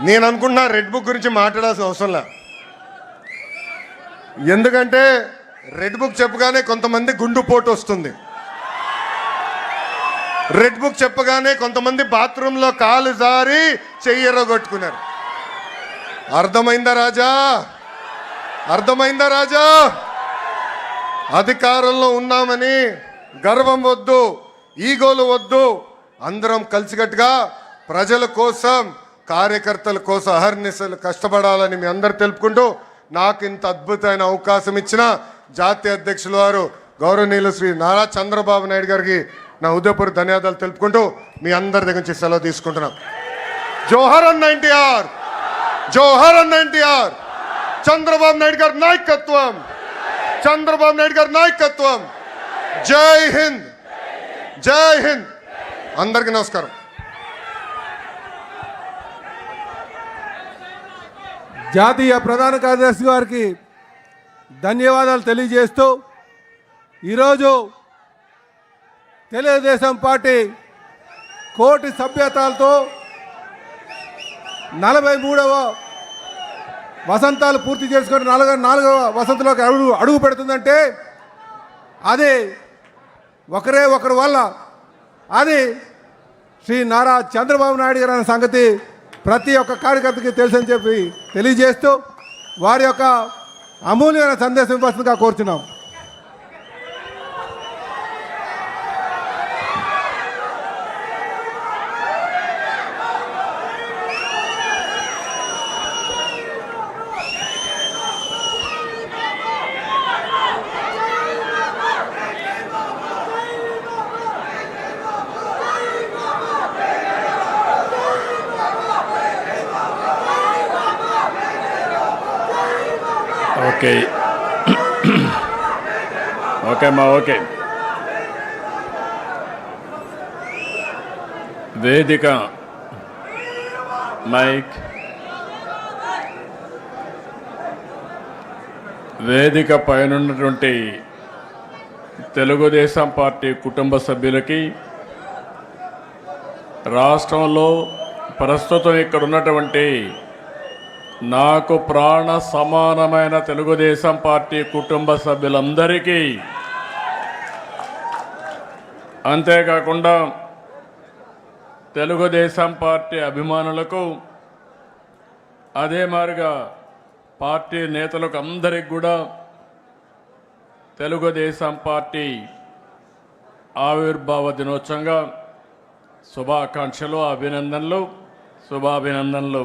నేను అనుకుంటున్నా red book గురించి మాట్లాడాల్సిన అవసరం లే. ఎందుకంటే రెడ్ బుక్ చెప్పగానే కొంతమంది గుండుపోటు వస్తుంది. రెడ్ బుక్ చెప్పగానే కొంతమంది బాత్రూంలో కాలు జారి చెయ్యరగొట్టుకున్నారు. అర్థమైందా రాజా? అర్థమైందా రాజా? అధికారంలో ఉన్నామని గర్వం వద్దు, ఈగోలు వద్దు. అందరం కలిసికట్టుగా ప్రజల కోసం, కార్యకర్తల కోసం అహర్నిశలు కష్టపడాలని మీ అందరు తెలుపుకుంటూ, నాకు ఇంత అద్భుతమైన అవకాశం ఇచ్చిన జాతీయ అధ్యక్షుల వారు గౌరవనీయులు శ్రీ నారా చంద్రబాబు నాయుడు గారికి నా హృదయపూర్వక ధన్యవాదాలు తెలుపుకుంటూ మీ అందరి దగ్గర నుంచి సెలవు తీసుకుంటున్నాం. జోహర్ అన్న ఎన్టీఆర్, జోహర్ అన్న ఎన్టీఆర్. చంద్రబాబు నాయుడు గారి నాయకత్వం, చంద్రబాబు నాయుడు గారి నాయకత్వం. జై హింద్, జై హింద్. అందరికీ నమస్కారం. జాతీయ ప్రధాన కార్యదర్శి గారికి ధన్యవాదాలు తెలియజేస్తూ, ఈరోజు తెలుగుదేశం పార్టీ కోటి సభ్యతలతో 43వ వసంతాలు పూర్తి చేసుకొని 4వ వసంతలోకి అడుగు పెడుతుందంటే అది ఒకరే ఒకరి వల్ల. అది శ్రీ నారా చంద్రబాబు నాయుడు గారు అనే సంగతి ప్రతి ఒక్క కార్యకర్తకి తెలుసని చెప్పి తెలియజేస్తూ వారి యొక్క అమూల్యమైన సందేశం ఇవ్వాల్సిందిగా కోరుచున్నాం. ఓకే ఓకే అమ్మా, ఓకే. వేదిక మైక్, వేదిక పైనున్నటువంటి తెలుగుదేశం పార్టీ కుటుంబ సభ్యులకి, రాష్ట్రంలో ప్రస్తుతం ఇక్కడ ఉన్నటువంటి నాకు ప్రాణ సమానమైన తెలుగుదేశం పార్టీ కుటుంబ సభ్యులందరికీ, అంతేకాకుండా తెలుగుదేశం పార్టీ అభిమానులకు, అదే మాదిరిగా పార్టీ నేతలకు అందరికి కూడా తెలుగుదేశం పార్టీ ఆవిర్భావ దినోత్సవంగా శుభాకాంక్షలు, అభినందనలు, శుభాభినందనలు.